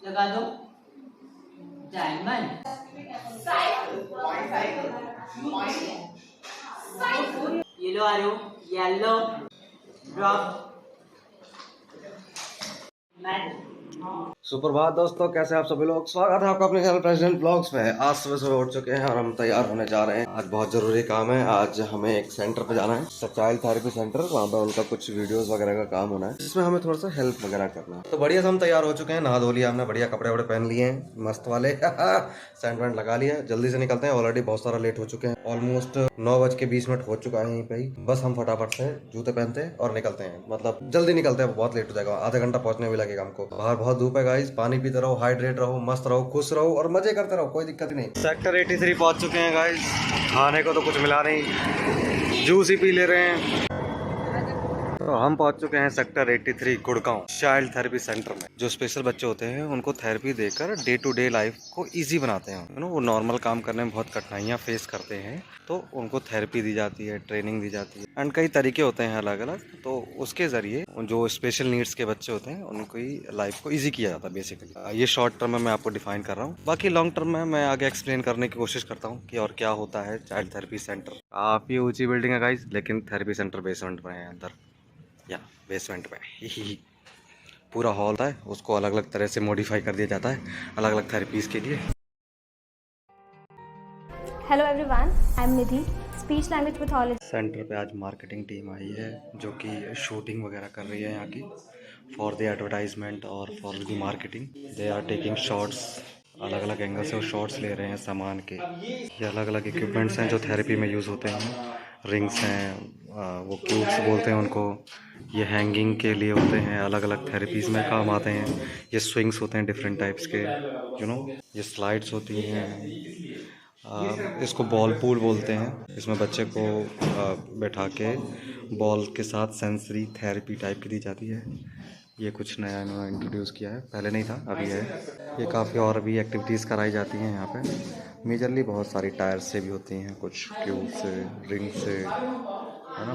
लगा दो diamond. Yellow आ रहे हो, येलो ड्रॉप मैट। सुप्रभात दोस्तों, कैसे आप सभी लोग। स्वागत है आपका अपने चैनल प्रेसिडेंट ब्लॉग्स में। आज सुबह सुबह उठ चुके हैं और हम तैयार होने जा रहे हैं। आज बहुत जरूरी काम है। आज हमें एक सेंटर पे जाना है, चाइल्ड थेरेपी सेंटर। वहाँ पर उनका कुछ वीडियोस वगैरह का काम होना है, जिसमें हमें थोड़ा सा हेल्प वगैरह करना है। तो बढ़िया से हम तैयार हो चुके हैं, नहा धो लिया हमने, बढ़िया कपड़े वपड़े पहन लिए हैं मस्त वाले सेंट वेंट लगा लिया। जल्दी से निकलते हैं, ऑलरेडी बहुत सारा लेट हो चुके हैं। ऑलमोस्ट 9:20 हो चुका है यहीं पे ही। बस हम फटाफट से जूते पहनते हैं और निकलते हैं, मतलब जल्दी निकलते हैं, बहुत लेट हो जाएगा, आधा घंटा पहुंचने में लगेगा हमको। बाहर बहुत धूप है गाइस, पानी पीते रहो, हाइड्रेट रहो, मस्त रहो, खुश रहो और मजे करते रहो, कोई दिक्कत ही नहीं। सेक्टर 83 पहुंच चुके हैं गाइस। खाने को तो कुछ मिला नहीं, जूस ही पी ले रहे हैं। तो हम पहुंच चुके हैं sector 83 Gurgaon child therapy centre में। जो स्पेशल बच्चे होते हैं उनको थेरेपी देकर डे टू डे लाइफ को इजी बनाते हैं। वो नॉर्मल काम करने में बहुत कठिनाइयां फेस करते हैं, तो उनको थेरेपी दी जाती है, ट्रेनिंग दी जाती है एंड कई तरीके होते हैं अलग अलग। तो उसके जरिए जो स्पेशल नीड्स के बच्चे होते हैं उनकी लाइफ को ईजी किया जाता है बेसिकली। ये शॉर्ट टर्म में मैं आपको डिफाइन कर रहा हूँ, बाकी लॉन्ग टर्म में मैं आगे एक्सप्लेन करने की कोशिश करता हूँ कि और क्या होता है चाइल्ड थेरेपी सेंटर। काफी ऊंची बिल्डिंग है गाइस, लेकिन थेरेपी सेंटर बेसमेंट में है अंदर, या बेसमेंट में ही पूरा हॉल है। उसको अलग अलग तरह से मॉडिफाई कर दिया जाता है अलग अलग थेरेपीज के लिए। Hello everyone, I am Nidhi, speech language pathology. Centre पे आज मार्केटिंग टीम आई है जो कि शूटिंग वगैरह कर रही है यहाँ की, फॉर द एडवर्टाइजमेंट और for the marketing. They are taking shots, अलग अलग एंगल से वो शॉट्स ले रहे हैं सामान के। ये अलग अलग इक्विपमेंट्स हैं जो थेरेपी में यूज़ होते हैं। रिंग्स हैं, वो क्यूब्स बोलते हैं उनको। ये हैंगिंग के लिए होते हैं, अलग अलग थेरेपीज़ में काम आते हैं। ये स्विंग्स होते हैं डिफरेंट टाइप्स के, ये स्लाइड्स होती हैं। इसको बॉल पूल बोलते हैं। इसमें बच्चे को बैठा के बॉल के साथ सेंसरी थेरेपी टाइप की दी जाती है। ये कुछ नया इन्होंने इंट्रोड्यूस किया है, पहले नहीं था, अभी है। ये काफ़ी और भी एक्टिविटीज़ कराई जाती हैं यहाँ पे। मेजरली बहुत सारी टायर से भी होती हैं, कुछ ट्यूब से, रिंग से, है ना,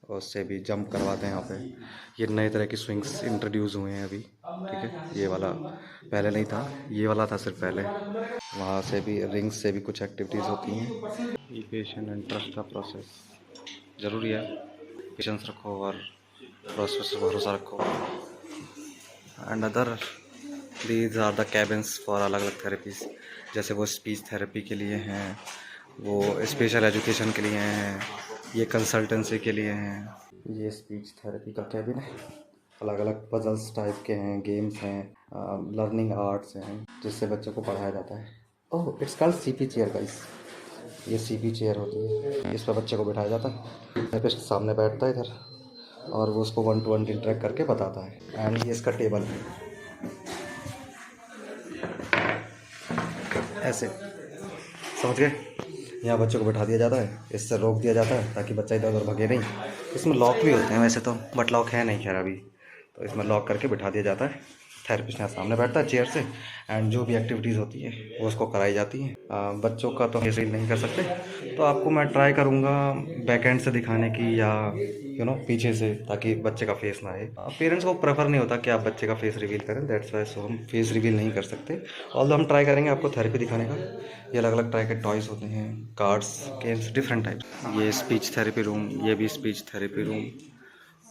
और उससे भी जंप करवाते हैं यहाँ पे। ये नए तरह की स्विंग्स इंट्रोड्यूस हुए हैं अभी, ठीक है। ये वाला पहले नहीं था, ये वाला था सिर्फ पहले। वहाँ से भी, रिंग्स से भी कुछ एक्टिविटीज़ होती हैं। ये पेशेंट एंड ट्रस्ट का प्रोसेस ज़रूरी है। पेशेंस रखो और प्रोसेस पर भरोसा रखो। And other these are the cabins for अलग अलग थेरेपीज। जैसे वो स्पीच थेरेपी के लिए हैं, वो स्पेशल एजुकेशन के लिए हैं, ये कंसल्टेंसी के लिए हैं। ये स्पीच थेरेपी का कैबिन है। अलग अलग पजल्स टाइप के हैं, गेम्स हैं, लर्निंग आर्ट्स हैं, जिससे बच्चों को पढ़ाया जाता है। Oh, it's called CP chair guys. ये सीपी चेयर होती है, इस पर बच्चे को बिठाया जाता है। थेरेपिस्ट सामने बैठता है इधर और वो उसको 1 to 1 इंटरेक्ट करके बताता है। एंड ये इसका टेबल है, ऐसे, समझ गए। यहाँ बच्चों को बैठा दिया जाता है, इससे रोक दिया जाता है ताकि बच्चा इधर उधर भगे नहीं। इसमें लॉक भी होते हैं वैसे तो, बट लॉक है नहीं खैर अभी, तो इसमें लॉक करके बिठा दिया जाता है। थेरेपिस्ट यहाँ सामने बैठता है चेयर से, एंड जो भी एक्टिविटीज़ होती है वो उसको कराई जाती है। बच्चों का तो ऐसे ही नहीं कर सकते, तो आपको मैं ट्राई करूँगा बैक एंड से दिखाने की, या पीछे से, ताकि बच्चे का फेस ना आए। पेरेंट्स को प्रेफर नहीं होता कि आप बच्चे का फेस रिवील करें, दैट्स वाई सो हम फेस रिवील नहीं कर सकते। ऑल्दो हम ट्राई करेंगे आपको थेरेपी दिखाने का। ये अलग अलग तरह के टॉयज़ होते हैं, कार्ड्स, गेम्स, डिफरेंट टाइप्स। ये स्पीच थेरेपी रूम, ये भी स्पीच थेरेपी रूम।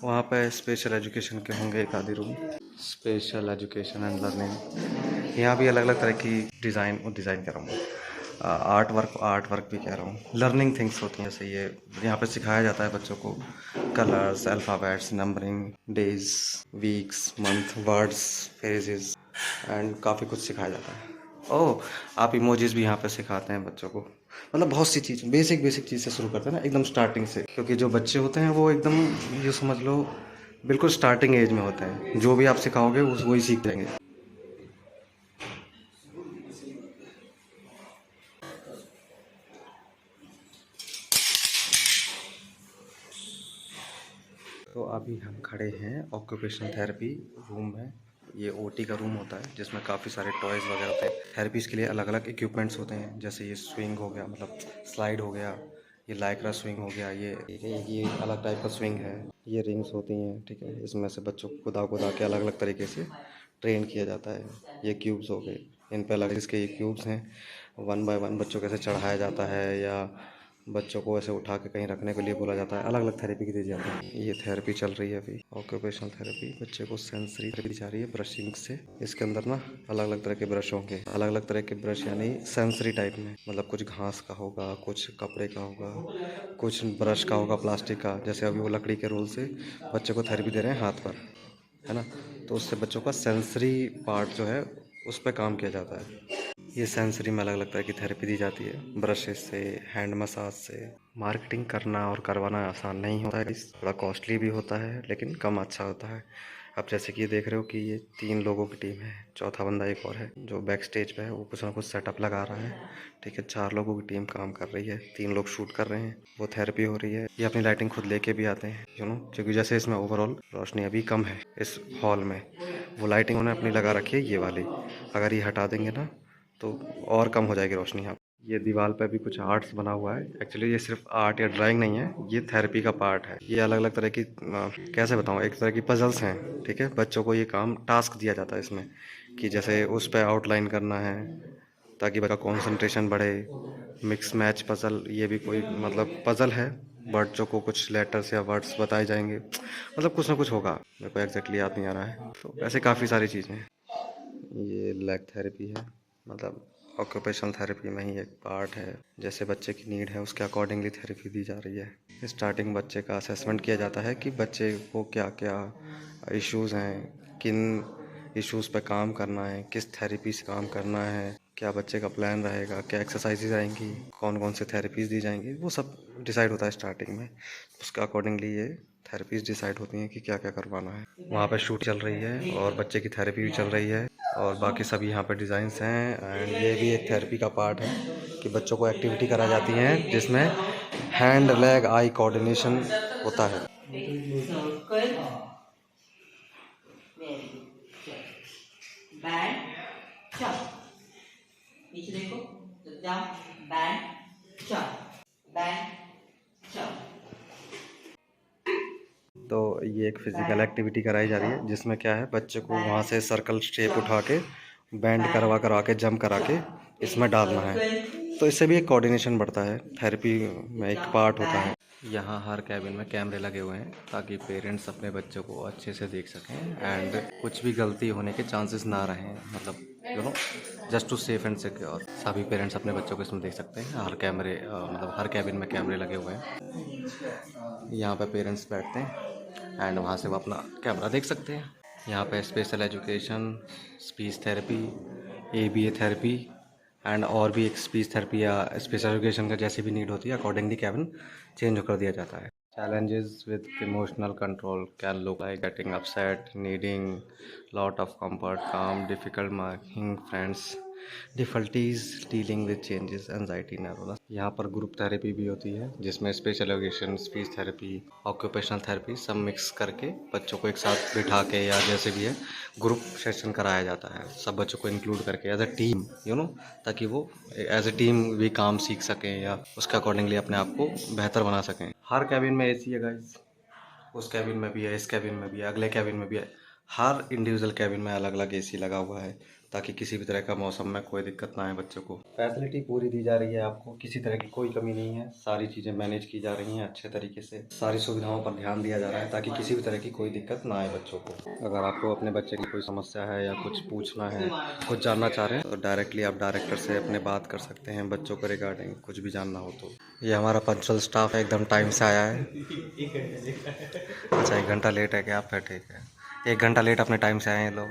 वहाँ पे स्पेशल एजुकेशन के होंगे एक आधे room, special education and learning. यहाँ भी अलग अलग तरह की डिज़ाइन कर रहा हूँ। आर्ट वर्क भी कह रहा हूँ। लर्निंग थिंग्स होती हैं, जैसे ये यहाँ पे सिखाया जाता है बच्चों को colours, alphabets, numbering, days, weeks, month, words, phrases, and काफ़ी कुछ सिखाया जाता है। ओह, आप इमोजीज भी यहाँ पे सिखाते हैं बच्चों को। मतलब बहुत सी चीज़, बेसिक चीज़ से शुरू करते हैं ना, एकदम स्टार्टिंग से। क्योंकि जो बच्चे होते हैं वो एकदम, ये समझ लो, बिल्कुल स्टार्टिंग एज में होते हैं। जो भी आप सिखाओगे वही सीख जाएंगे। तो अभी हम खड़े हैं ऑक्यूपेशनल थेरेपी रूम में। ये ओटी का रूम होता है जिसमें काफ़ी सारे टॉयज़ वगैरह होते हैं। थेरेपीज़ के लिए अलग अलग इक्विपमेंट्स होते हैं, जैसे ये स्विंग हो गया, मतलब स्लाइड हो गया, ये लाइक्रा स्विंग हो गया, ये अलग टाइप का स्विंग है। ये रिंग्स होती हैं, ठीक है। इसमें से बच्चों को कुदा कुदा के अलग अलग तरीके से ट्रेन किया जाता है। ये क्यूब्स हो गए, इन पे अलग इसके ये क्यूब्स हैं। 1 बाय 1 बच्चों को कैसे चढ़ाया जाता है या बच्चों को ऐसे उठा के कहीं रखने के लिए बोला जाता है। अलग अलग थेरेपी की दी जाती है। ये थेरेपी चल रही है अभी, ऑक्यूपेशनल थेरेपी। बच्चे को सेंसरी थेरेपी दी जा रही है ब्रशिंग से। इसके अंदर ना अलग अलग तरह के ब्रश होंगे, अलग अलग तरह के ब्रश यानी सेंसरी टाइप में, मतलब कुछ घास का होगा, कुछ कपड़े का होगा, कुछ ब्रश का होगा प्लास्टिक का। जैसे अभी वो लकड़ी के रोल से बच्चे को थेरेपी दे रहे हैं हाथ पर, है ना, तो उससे बच्चों का सेंसरी पार्ट जो है उस पर काम किया जाता है। ये सेंसरी में अलग अलग तरह की थेरेपी दी जाती है, ब्रशेस से, हैंड मसाज से। मार्केटिंग करना और करवाना आसान नहीं होता है, थोड़ा कॉस्टली भी होता है लेकिन कम अच्छा होता है। अब जैसे कि ये देख रहे हो कि ये 3 लोगों की टीम है, चौथा बंदा एक और है जो बैक स्टेज पे है, वो कुछ ना कुछ सेटअप लगा रहा है। ठीक है, 4 लोगों की टीम काम कर रही है, 3 लोग शूट कर रहे हैं, वो थेरेपी हो रही है। ये अपनी लाइटिंग खुद लेके भी आते हैं, क्योंकि जैसे इसमें ओवरऑल रोशनी अभी कम है इस हॉल में, वो लाइटिंग उन्होंने अपनी लगा रखी है ये वाली। अगर ये हटा देंगे ना तो और कम हो जाएगी रोशनी। यहाँ ये दीवार पे भी कुछ आर्ट्स बना हुआ है। एक्चुअली ये सिर्फ आर्ट या ड्राइंग नहीं है, ये थेरेपी का पार्ट है। ये अलग अलग तरह की कैसे बताऊँ, एक तरह की पजल्स हैं। ठीक है, बच्चों को ये काम टास्क दिया जाता है इसमें कि जैसे उस पर आउटलाइन करना है ताकि बच्चा कंसंट्रेशन बढ़े। मिक्स मैच पजल, ये भी कोई मतलब पजल है। बच्चों को कुछ लेटर्स या वर्ड्स बताए जाएंगे, मतलब कुछ ना कुछ होगा, मेरे को एग्जैक्टली याद नहीं आ रहा है। तो ऐसे काफ़ी सारी चीज़ें हैं। ये लेग थेरेपी है, मतलब ऑक्यूपेशनल थेरेपी में ही एक पार्ट है। जैसे बच्चे की नीड है उसके अकॉर्डिंगली थेरेपी दी जा रही है। स्टार्टिंग बच्चे का असेसमेंट किया जाता है कि बच्चे को क्या क्या इश्यूज़ हैं, किन इश्यूज़ पे काम करना है, किस थेरेपी से काम करना है, क्या बच्चे का प्लान रहेगा, क्या एक्सरसाइजेज आएंगी, कौन कौन से थेरेपीज़ दी जाएंगी, वो सब डिसाइड होता है स्टार्टिंग में। उसके अकॉर्डिंगली ये थेरेपीज़ डिसाइड होती हैं कि क्या क्या करवाना है। वहाँ पे शूट चल रही है और बच्चे की थेरेपी भी चल रही है और बाकी सभी यहाँ पे डिज़ाइंस हैं। एंड ये भी एक थेरेपी का पार्ट है कि बच्चों को एक्टिविटी कराई जाती हैं जिसमें हैंड लेग आई कोऑर्डिनेशन होता है। बैंड चप, नीचे देखो, बैंड चप, बैंड चप। तो ये एक फिजिकल एक्टिविटी कराई जा रही है जिसमें क्या है, बच्चे को वहाँ से सर्कल शेप उठा के बैंड करवा के जंप करा के इसमें डालना है। तो इससे भी एक कोऑर्डिनेशन बढ़ता है, थेरेपी में एक पार्ट होता है। यहाँ हर कैबिन में कैमरे लगे हुए हैं ताकि पेरेंट्स अपने बच्चों को अच्छे से देख सकें एंड कुछ भी गलती होने के चांसेस ना रहें, मतलब just to safe and secure. सभी पेरेंट्स अपने बच्चों को इसमें देख सकते हैं। हर कैमरे मतलब हर कैबिन में कैमरे लगे हुए हैं। यहाँ पे पेरेंट्स बैठते हैं एंड वहाँ से वो अपना कैमरा देख सकते हैं। यहाँ पे special education, speech therapy, ABA therapy and और भी एक स्पीच थेरेपी या स्पेशल एजुकेशन का जैसी भी नीड होती है अकॉर्डिंगली कैबिन चेंज कर दिया जाता है। Challenges with emotional control can look like getting upset, needing lot of comfort, calm, difficult making friends, difficulties dealing with changes, anxiety, nervousness। यहाँ पर ग्रुप थेरेपी भी होती है जिसमें special education, speech therapy, occupational therapy सब mix करके बच्चों को एक साथ बिठा के या जैसे भी है ग्रुप सेशन कराया जाता है, सब बच्चों को इंक्लूड करके एज अ टीम, ताकि वो एज अ टीम भी काम सीख सकें या उसके अकॉर्डिंगली अपने आप को बेहतर बना सकें। हर कैबिन में AC है गाइस, उस कैबिन में भी है, इस कैबिन में भी है, अगले कैबिन में भी है। हर इंडिविजुअल कैबिन में अलग अलग AC लगा हुआ है ताकि किसी भी तरह का मौसम में कोई दिक्कत ना आए बच्चों को। फैसिलिटी पूरी दी जा रही है आपको, किसी तरह की कोई कमी नहीं है। सारी चीज़ें मैनेज की जा रही हैं अच्छे तरीके से, सारी सुविधाओं पर ध्यान दिया जा रहा है ताकि किसी भी तरह की कोई दिक्कत ना आए बच्चों को। अगर आपको अपने बच्चे की कोई समस्या है या कुछ पूछना है, कुछ जानना चाह रहे हैं तो डायरेक्टली आप डायरेक्टर से अपने बात कर सकते हैं बच्चों को रिगार्डिंग कुछ भी जानना हो तो। ये हमारा पंचुअल स्टाफ है, एकदम टाइम से आया है। अच्छा 1 घंटा लेट है क्या? आप? ठीक है, 1 घंटा लेट अपने टाइम से आए हैं लोग।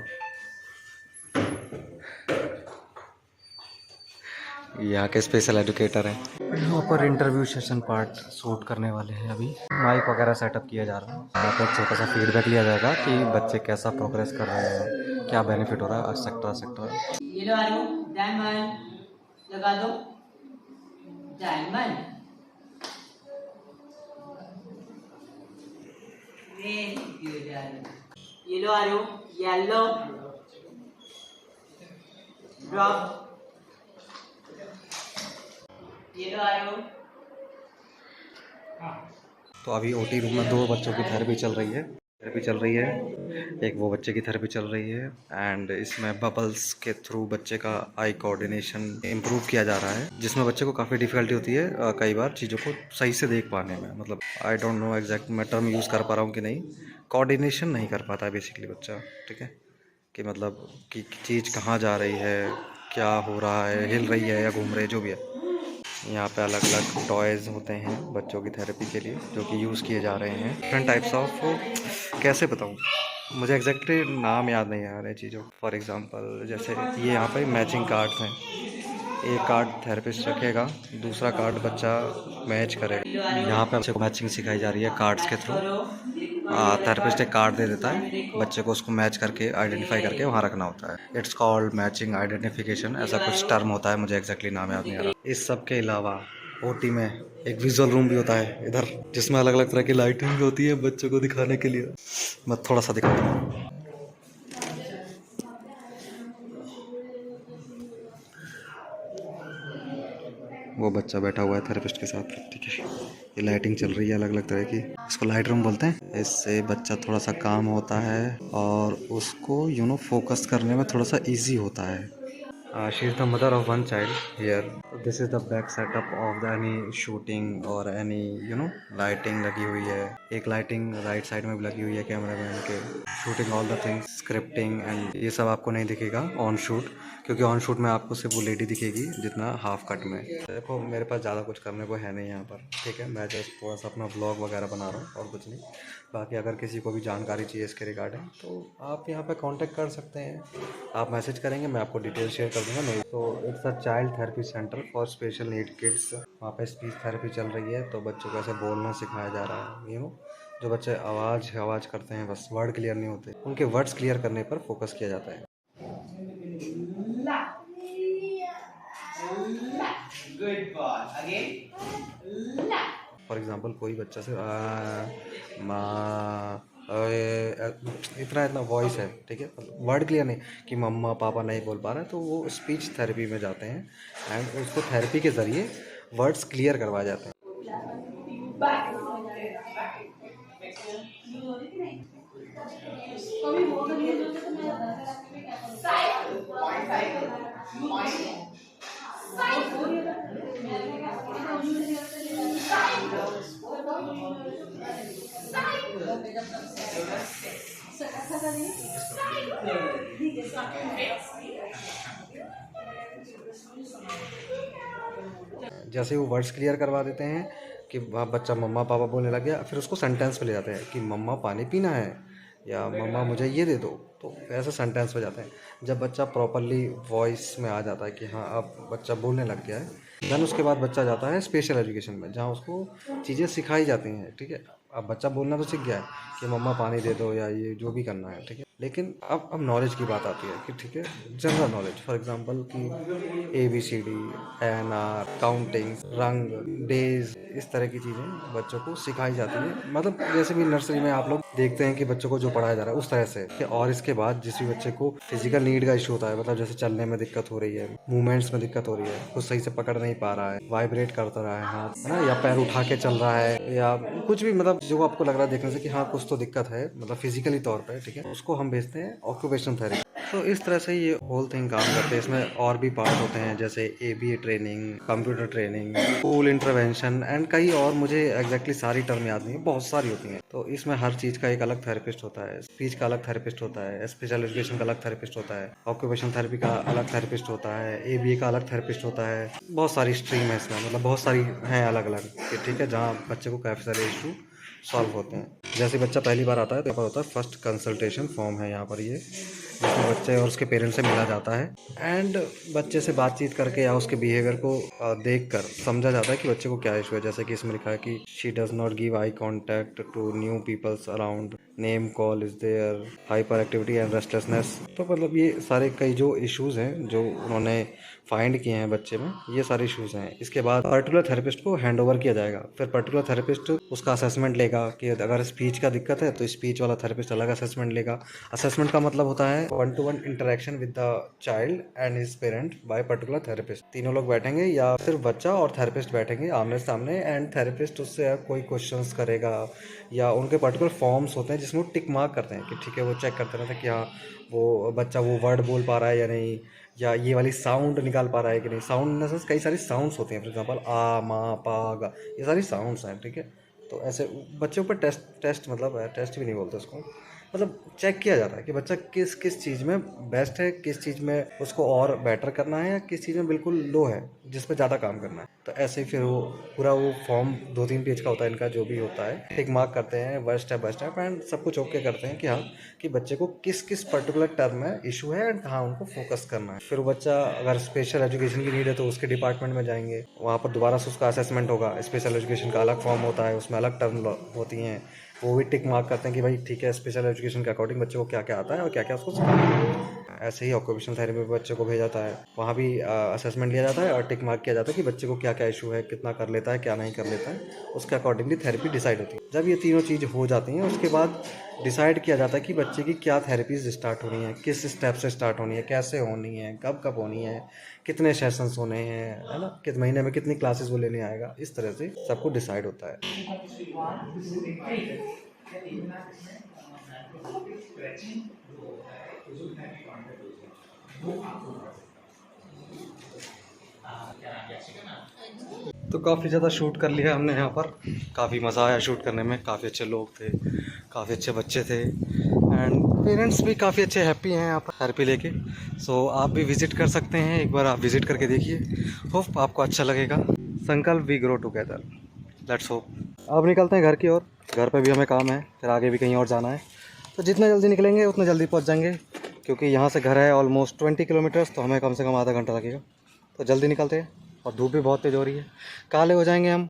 यहाँ के स्पेशल एजुकेटर हैं। यहाँ पर इंटरव्यू सेशन पार्ट शूट करने वाले हैं, अभी माइक वगैरह सेटअप किया जा रहा है। यहाँ पर एक छोटा सा फीडबैक लिया जाएगा कि बच्चे कैसा प्रोग्रेस कर रहे हैं, क्या बेनिफिट हो रहा है, एक्सेट्रा। ये लो आलू, डायमंड लगा दो, डायमंड। ये लो आलू, येलो ड्रॉप, ये लो आलू। तो अभी OT रूम में 2 बच्चों की थेरेपी चल रही है। थेरेपी चल रही है, एक वो बच्चे की थेरेपी चल रही है एंड इसमें बबल्स के थ्रू बच्चे का आई कोऑर्डिनेशन इम्प्रूव किया जा रहा है, जिसमें बच्चे को काफ़ी डिफिकल्टी होती है कई बार चीज़ों को सही से देख पाने में। मतलब आई डोंट नो एग्जैक्ट मैं टर्म यूज़ कर पा रहा हूँ कि नहीं, कोऑर्डिनेशन नहीं कर पाता है बेसिकली बच्चा, ठीक है, कि मतलब कि चीज़ कहाँ जा रही है, क्या हो रहा है, हिल रही है या घूम रही है, जो भी है। यहाँ पे अलग अलग टॉयज़ होते हैं बच्चों की थेरेपी के लिए जो कि यूज़ किए जा रहे हैं। डिफरेंट टाइप्स ऑफ, कैसे बताऊँ, मुझे एग्जैक्टली नाम याद नहीं आ रहे चीज़ों। फॉर एग्जांपल जैसे ये यहाँ पे मैचिंग कार्ड्स हैं, एक कार्ड थेरेपिस्ट रखेगा, दूसरा कार्ड बच्चा मैच करेगा। यहाँ पे बच्चे को मैचिंग सिखाई जा रही है कार्ड्स के थ्रू। थेरेपिस्ट एक कार्ड दे देता है, बच्चे को उसको मैच करके आइडेंटिफाई करके वहाँ रखना होता है। इट्स कॉल्ड मैचिंग आइडेंटिफिकेशन, ऐसा कुछ टर्म होता है, मुझे एग्जैक्टली नाम याद नहीं आ रहा। इस सब के अलावा ओटी में एक विजुअल रूम भी होता है इधर, जिसमें अलग अलग तरह की लाइटिंग होती है बच्चों को दिखाने के लिए। मैं थोड़ा सा दिखाता हूँ। वो बच्चा बैठा हुआ है थेरेपिस्ट के साथ, ठीक है। ये लाइटिंग चल रही है अलग अलग तरह की, इसको लाइट रूम बोलते हैं। इससे बच्चा थोड़ा सा काम होता है और उसको फोकस करने में थोड़ा सा इजी होता है। She is the mother of one child here. This is the back setup of the any shooting और एनी लाइटिंग लगी हुई है। एक लाइटिंग राइट साइड में भी लगी हुई है कैमरामैन के। Shooting all the things, scripting and ये सब आपको नहीं दिखेगा ऑन शूट, क्योंकि ऑन शूट में आपको सिर्फ वो लेडी दिखेगी जितना हाफ कट में। देखो मेरे पास ज़्यादा कुछ करने को है नहीं यहाँ पर, ठीक है, मैं जस्ट थोड़ा सा अपना व्लॉग वगैरह बना रहा हूँ और कुछ नहीं। बाकी अगर किसी को भी जानकारी चाहिए इसके रिगार्डिंग तो आप यहाँ पे कांटेक्ट कर सकते हैं, आप मैसेज करेंगे, मैं आपको डिटेल शेयर कर दूँगा। नहीं तो it's a child therapy centre for special need kids. वहाँ पे स्पीच थेरेपी चल रही है, तो बच्चों को ऐसे बोलना सिखाया जा रहा है। जो बच्चे आवाज़ करते हैं, बस वर्ड क्लियर नहीं होते, उनके वर्ड्स क्लियर करने पर फोकस किया जाता है। Good ball. Again. For example कोई बच्चा से इतना वॉइस है, ठीक है, वर्ड क्लियर नहीं कि मम्मा पापा नहीं बोल पा रहा है, तो वो स्पीच थेरेपी में जाते हैं एंड उसको थेरेपी के ज़रिए वर्ड्स क्लियर करवाए जाते हैं। जैसे वो वर्ड्स क्लियर करवा देते हैं कि वहाँ बच्चा मम्मा पापा बोलने लग गया, फिर उसको सेंटेंस पे ले जाते हैं कि मम्मा पानी पीना है या मम्मा मुझे ये दे दो, तो ऐसे सेंटेंस पे जाते हैं। जब बच्चा प्रॉपरली वॉइस में आ जाता है कि हाँ अब बच्चा बोलने लग गया है, देन उसके बाद बच्चा जाता है स्पेशल एजुकेशन में, जहाँ उसको चीज़ें सिखाई जाती हैं, ठीक है। अब बच्चा बोलना तो सीख गया है कि मम्मा पानी दे दो या ये जो भी करना है, ठीक है, लेकिन अब नॉलेज की बात आती है कि ठीक है, जनरल नॉलेज, फॉर एग्जांपल कि ABCD, NR, काउंटिंग, रंग, डेज, इस तरह की चीज़ें बच्चों को सिखाई जाती है। मतलब जैसे भी नर्सरी में आप लोग देखते हैं कि बच्चों को जो पढ़ाया जा रहा है उस तरह से। और इसके बाद जिस भी बच्चे को फिजिकल नीड का इशू होता है, मतलब जैसे चलने में दिक्कत हो रही है, मूवमेंट्स में दिक्कत हो रही है, कुछ सही से पकड़ नहीं पा रहा है, वाइब्रेट करता रहा है हाथ, है ना, या पैर उठा के चल रहा है, या कुछ भी, मतलब जो आपको लग रहा है देखने से कि हाँ कुछ तो दिक्कत है, मतलब फिजिकली तौर पर, ठीक है, उसको हम भेजते हैं ऑक्यूपेशनल थेरेपी। तो इस तरह से ये होल थिंग काम करते हैं। इसमें और भी पार्ट होते हैं जैसे ABA training, computer training, school intervention and कई और, मुझे एग्जैक्टली सारी टर्म याद नहीं है, बहुत सारी होती हैं। तो इसमें हर चीज़ का एक अलग थेरेपिस्ट होता है, स्पीच का अलग थेरेपिस्ट होता है, स्पेशल एजुकेशन का अलग थेरेपिस्ट होता है, ऑक्यूपेशन थेरेपी का अलग थेरेपिस्ट होता है, ABA का अलग थेरेपिस्ट होता है। बहुत सारी स्ट्रीम है इसमें, मतलब बहुत सारी हैं अलग अलग, ठीक है, जहाँ बच्चे को काफ़ी सारे इशू सॉल्व होते हैं। जैसे बच्चा पहली बार आता है तो यहाँ पर होता है फर्स्ट कंसल्टेशन फॉर्म है यहाँ पर, ये जिसमें बच्चे और उसके पेरेंट्स से मिला जाता है एंड बच्चे से बातचीत करके या उसके बिहेवियर को देखकर समझा जाता है कि बच्चे को क्या इशू है। जैसे कि इसमें लिखा है कि she does not give eye contact to new peoples around, name call is there, hyperactivity and restlessness. तो मतलब ये सारे कई जो इश्यूज़ हैं जो उन्होंने फाइंड किए हैं बच्चे में, ये सारे इश्यूज़ हैं। इसके बाद पर्टिकुलर थेरेपिस्ट को हैंड ओवर किया जाएगा, फिर पर्टिकुलर थेरेपिस्ट उसका असेसमेंट लेगा कि अगर स्पीच का दिक्कत है तो स्पीच वाला थेरेपिस्ट अलग असेसमेंट लेगा। असेसमेंट का मतलब होता है 1-to-1 interaction with the child and his parent by particular therapist. तीनों लोग बैठेंगे या फिर बच्चा और थेरेपिस्ट बैठेंगे आमने सामने एंड थेरेपिस्ट उससे कोई क्वेश्चंस करेगा या उनके पर्टिकुलर फॉर्म्स होते हैं जिसमें वो टिक मार्क करते हैं कि ठीक है, वो चेक करते रहते हैं कि हाँ वो बच्चा वो वर्ड बोल पा रहा है या नहीं, या ये वाली साउंड निकाल पा रहा है कि नहीं। साउंड इन द सेंस कई सारी साउंड्स होती हैं, फॉर एग्जांपल आ, मा, पा, गा, ये सारी साउंड्स हैं, ठीक है। तो ऐसे बच्चों पर टेस्ट मतलब टेस्ट भी नहीं बोलते उसको, मतलब चेक किया जाता है कि बच्चा किस किस चीज़ में बेस्ट है, किस चीज़ में उसको और बेटर करना है, या किस चीज़ में बिल्कुल लो है जिस पे ज़्यादा काम करना है। तो ऐसे ही फिर वो पूरा वो फॉर्म 2-3 पेज का होता है इनका, जो भी होता है टिक मार्क करते हैं one step by step, and सब कुछ ओके करते हैं कि हाँ कि बच्चे को किस किस पर्टिकुलर टर्म में इशू है एंड कहाँ उनको फोकस करना है। फिर वो बच्चा अगर स्पेशल एजुकेशन की नीड है तो उसके डिपार्टमेंट में जाएंगे, वहाँ पर दोबारा से उसका असेसमेंट होगा। स्पेशल एजुकेशन का अलग फॉर्म होता है, उसमें अलग टर्म होती हैं, वो भी टिक मार्क करते हैं कि भाई ठीक है, स्पेशल एजुकेशन के अकॉर्डिंग बच्चे को क्या क्या आता है और क्या क्या उसको सिखाना है। ऐसे ही ऑक्यूपेशनल थेरेपी में बच्चे को भेजा जाता है, वहाँ भी असेसमेंट लिया जाता है और टिक मार्क किया जाता है कि बच्चे को क्या क्या इशू है, कितना कर लेता है, क्या नहीं कर लेता है, उसके अकॉर्डिंगली थेरेपी डिसाइड होती है। जब ये तीनों चीज़ हो जाती हैं उसके बाद डिसाइड किया जाता है कि बच्चे की क्या थेरेपीज स्टार्ट होनी है, किस स्टेप से स्टार्ट होनी है, कैसे होनी है, कब कब होनी है, कितने सेशंस होने हैं, है ना, कितने महीने में कितनी क्लासेस वो लेने आएगा। इस तरह से सबको डिसाइड होता है। तो काफ़ी ज़्यादा शूट कर लिया हमने यहाँ पर, काफ़ी मज़ा आया शूट करने में, काफ़ी अच्छे लोग थे, काफ़ी अच्छे बच्चे थे, एंड पेरेंट्स भी काफ़ी अच्छे हैप्पी हैं यहाँ पर थेरेपी लेके। सो आप भी विज़िट कर सकते हैं, एक बार आप विज़िट करके देखिए, होप आपको अच्छा लगेगा। Sankalp we grow together, let's hope. अब निकलते हैं घर की ओर, घर पे भी हमें काम है, फिर आगे भी कहीं और जाना है, तो जितना जल्दी निकलेंगे उतना जल्दी पहुँच जाएंगे, क्योंकि यहाँ से घर है ऑलमोस्ट 20 किलोमीटर्स, तो हमें कम से कम आधा घंटा लगेगा। तो जल्दी निकलते हैं, और धूप भी बहुत तेज़ हो रही है, काले हो जाएंगे हम।